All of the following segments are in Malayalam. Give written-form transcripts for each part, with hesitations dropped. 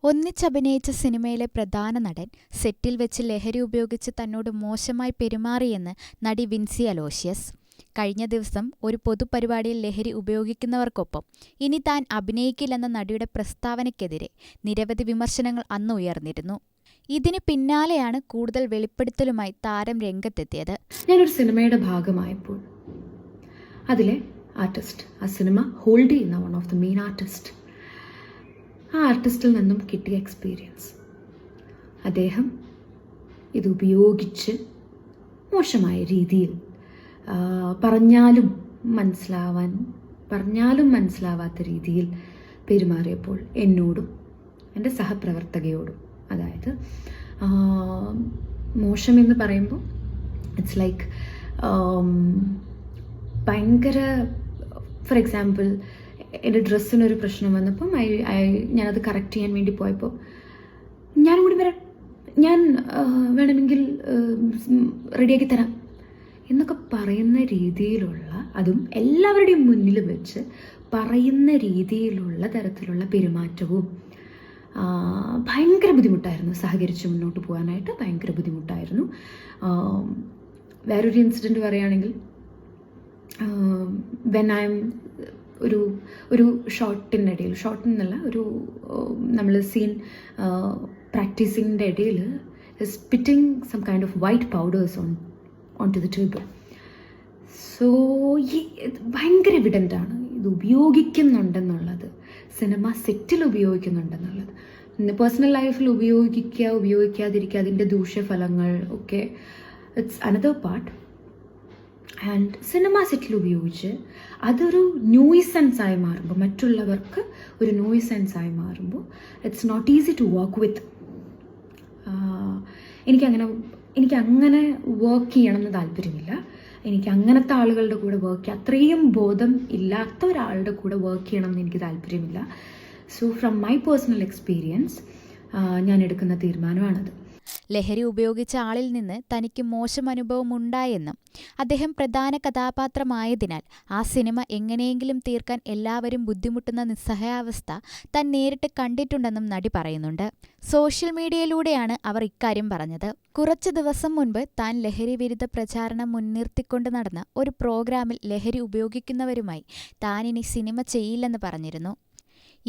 ഒന്നിച്ചഭിനയിച്ച സിനിമയിലെ പ്രധാന നടൻ സെറ്റിൽ വെച്ച് ലഹരി ഉപയോഗിച്ച് തന്നോട് മോശമായി പെരുമാറിയെന്ന് നടി വിൻസി അലോഷ്യസ്. കഴിഞ്ഞ ദിവസം ഒരു പൊതുപരിപാടിയിൽ ലഹരി ഉപയോഗിക്കുന്നവർക്കൊപ്പം ഇനി താൻ അഭിനയിക്കില്ലെന്ന നടിയുടെ പ്രസ്താവനയ്ക്കെതിരെ നിരവധി വിമർശനങ്ങൾ അന്ന് ഉയർന്നിരുന്നു. ഇതിന് പിന്നാലെയാണ് കൂടുതൽ വെളിപ്പെടുത്തലുമായി താരം രംഗത്തെത്തിയത്. ഞാനൊരു സിനിമയുടെ ഭാഗമായപ്പോൾ അതിലെ ആർട്ടിസ്റ്റ്, ആ സിനിമ ഹോൾഡ് ചെയ്യുന്ന one of the main artist, ആ ആർട്ടിസ്റ്റിൽ നിന്നും കിട്ടിയ എക്സ്പീരിയൻസ്, അദ്ദേഹം ഇത് ഉപയോഗിച്ച് മോശമായ രീതിയിൽ പറഞ്ഞാലും മനസ്സിലാവാത്ത രീതിയിൽ പെരുമാറിയപ്പോൾ എന്നോടും എൻ്റെ സഹപ്രവർത്തകയോടും, അതായത് മോശമെന്ന് പറയുമ്പോൾ ഇറ്റ്സ് ലൈക്ക് ഭയങ്കര, ഫോർ എക്സാമ്പിൾ എൻ്റെ ഡ്രസ്സിനൊരു പ്രശ്നം വന്നപ്പം ഞാനത് കറക്റ്റ് ചെയ്യാൻ വേണ്ടി പോയപ്പോൾ ഞാനും കൂടി വരാം, ഞാൻ വേണമെങ്കിൽ റെഡിയാക്കി തരാം എന്നൊക്കെ പറയുന്ന രീതിയിലുള്ള, അതും എല്ലാവരുടെയും മുന്നിൽ വെച്ച് പറയുന്ന രീതിയിലുള്ള തരത്തിലുള്ള പെരുമാറ്റവും ഭയങ്കര ബുദ്ധിമുട്ടായിരുന്നു. സഹകരിച്ച് മുന്നോട്ട് പോകാനായിട്ട് ഭയങ്കര ബുദ്ധിമുട്ടായിരുന്നു. വേറൊരു ഇൻസിഡൻറ്റ് പറയുകയാണെങ്കിൽ, വെൻ ഐ എം ഒരു ഷോട്ടിനല്ല, നമ്മൾ സീൻ പ്രാക്ടീസിങ്ങിൻ്റെ ഇടയിൽ spitting some kind of white powders on to the table. So ഭയങ്കര എവിഡൻ്റാണ് ഇത് ഉപയോഗിക്കുന്നുണ്ടെന്നുള്ളത്, സിനിമ സെറ്റിൽ ഉപയോഗിക്കുന്നുണ്ടെന്നുള്ളത്. പേഴ്സണൽ ലൈഫിൽ ഉപയോഗിക്കാതിരിക്കുക, അതിൻ്റെ ദൂഷ്യഫലങ്ങൾ ഒക്കെ it's another part. And cinema സെറ്റിൽ ഉപയോഗിച്ച് അതൊരു നോയ്സൻസായി മാറുമ്പോൾ, മറ്റുള്ളവർക്ക് ഒരു നോയ്സൻസായി മാറുമ്പോൾ it's not easy to work with. എനിക്കങ്ങനെ വർക്ക് ചെയ്യണമെന്ന് താല്പര്യമില്ല. എനിക്ക് അങ്ങനത്തെ ആളുകളുടെ കൂടെ അത്രയും ബോധം ഇല്ലാത്ത ഒരാളുടെ കൂടെ വർക്ക് ചെയ്യണമെന്ന് എനിക്ക് താല്പര്യമില്ല. So from my personal experience ഞാൻ എടുക്കുന്ന തീരുമാനമാണത്. ലഹരി ഉപയോഗിച്ച ആളിൽ നിന്ന് തനിക്ക് മോശം അനുഭവം ഉണ്ടായെന്നും അദ്ദേഹം പ്രധാന കഥാപാത്രമായതിനാൽ ആ സിനിമ എങ്ങനെയെങ്കിലും തീർക്കാൻ എല്ലാവരും ബുദ്ധിമുട്ടുന്ന നിസ്സഹായാവസ്ഥ താൻ നേരിട്ട് കണ്ടിട്ടുണ്ടെന്നും നടി പറയുന്നുണ്ട്. സോഷ്യൽ മീഡിയയിലൂടെയാണ് അവർ ഇക്കാര്യം പറഞ്ഞത്. കുറച്ചു ദിവസം മുൻപ് താൻ ലഹരി വിരുദ്ധ പ്രചാരണം മുൻനിർത്തിക്കൊണ്ട് നടന്ന ഒരു പ്രോഗ്രാമിൽ ലഹരി ഉപയോഗിക്കുന്നവരുമായി താനിനി സിനിമ ചെയ്യില്ലെന്ന് പറഞ്ഞിരുന്നു.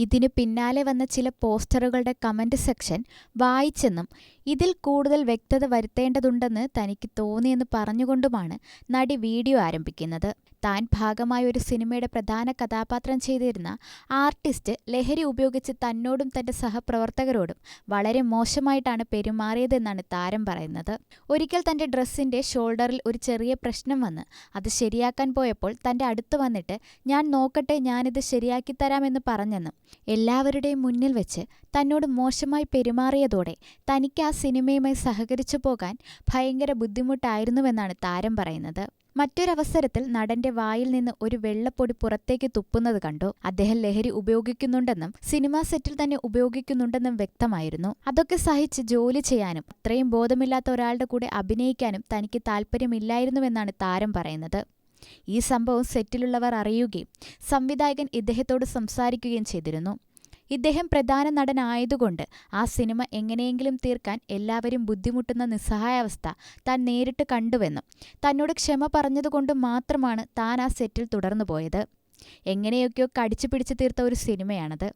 ഇതിനു പിന്നാലെ വന്ന ചില പോസ്റ്ററുകളുടെ കമന്റ് സെക്ഷൻ വായിച്ചെന്നും ഇതിൽ കൂടുതൽ വ്യക്തത വരുത്തേണ്ടതുണ്ടെന്ന് തനിക്ക് തോന്നിയെന്ന് പറഞ്ഞുകൊണ്ടുമാണ് നടി വീഡിയോ ആരംഭിക്കുന്നത്. താൻ ഭാഗമായ ഒരു സിനിമയുടെ പ്രധാന കഥാപാത്രം ചെയ്തിരുന്ന ആർട്ടിസ്റ്റ് ലഹരി ഉപയോഗിച്ച് തന്നോടും തന്റെ സഹപ്രവർത്തകരോടും വളരെ മോശമായിട്ടാണ് പെരുമാറിയതെന്നാണ് താരം പറയുന്നത്. ഒരിക്കൽ തന്റെ ഡ്രസ്സിന്റെ ഷോൾഡറിൽ ഒരു ചെറിയ പ്രശ്നം വന്ന് അത് ശരിയാക്കാൻ പോയപ്പോൾ തന്റെ അടുത്ത് വന്നിട്ട് ഞാൻ നോക്കട്ടെ, ഞാനിത് ശരിയാക്കി തരാമെന്ന് പറഞ്ഞെന്നും എല്ലാവരുടെയും മുന്നിൽ വെച്ച് തന്നോട് മോശമായി പെരുമാറിയതോടെ തനിക്ക് ആ സിനിമയുമായി സഹകരിച്ചു പോകാൻ ഭയങ്കര ബുദ്ധിമുട്ടായിരുന്നുവെന്നാണ് താരം പറയുന്നത്. മറ്റൊരവസരത്തിൽ നടന്റെ വായിൽ നിന്ന് ഒരു വെള്ളപ്പൊടി പുറത്തേക്ക് തുപ്പുന്നത് കണ്ടു. അദ്ദേഹം ലഹരി ഉപയോഗിക്കുന്നുണ്ടെന്നും സിനിമാ സെറ്റിൽ തന്നെ ഉപയോഗിക്കുന്നുണ്ടെന്നും വ്യക്തമായിരുന്നു. അതൊക്കെ സഹിച്ച് ജോലി ചെയ്യാനും അത്രയും ബോധമില്ലാത്ത ഒരാളുടെ കൂടെ അഭിനയിക്കാനും തനിക്ക് താല്പര്യമില്ലായിരുന്നുവെന്നാണ് താരം പറയുന്നത്. ഈ സംഭവം സെറ്റിലുള്ളവർ അറിയുകയും സംവിധായകൻ ഇദ്ദേഹത്തോട് സംസാരിക്കുകയും ചെയ്തിരുന്നു. ഇദ്ദേഹം പ്രധാന നടനായതുകൊണ്ട് ആ സിനിമ എങ്ങനെയെങ്കിലും തീർക്കാൻ എല്ലാവരും ബുദ്ധിമുട്ടുന്ന നിസ്സഹായാവസ്ഥ താൻ നേരിട്ട് കണ്ടുവെന്നും തന്നോട് ക്ഷമ പറഞ്ഞതുകൊണ്ട് മാത്രമാണ് താൻ ആ സെറ്റിൽ തുടർന്നു പോയത്. എങ്ങനെയൊക്കെയോ കടിച്ചു പിടിച്ചു തീർത്ത ഒരു സിനിമയാണത്.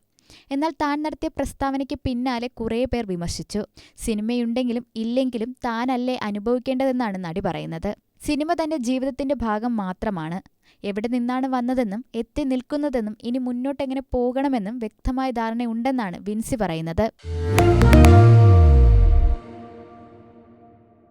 എന്നാൽ താൻ നടത്തിയ പ്രസ്താവനയ്ക്ക് പിന്നാലെ കുറേ പേർ വിമർശിച്ചു. സിനിമയുണ്ടെങ്കിലും ഇല്ലെങ്കിലും താനല്ലേ അനുഭവിക്കേണ്ടതെന്നാണ് നടി പറയുന്നത്. സിനിമ തന്റെ ജീവിതത്തിന്റെ ഭാഗം മാത്രമാണ്. എവിടെ നിന്നാണ് വന്നതെന്നും എത്തി നിൽക്കുന്നതെന്നും ഇനി മുന്നോട്ടെങ്ങനെ പോകണമെന്നും വ്യക്തമായ ധാരണയുണ്ടെന്നാണ് വിൻസി പറയുന്നത്.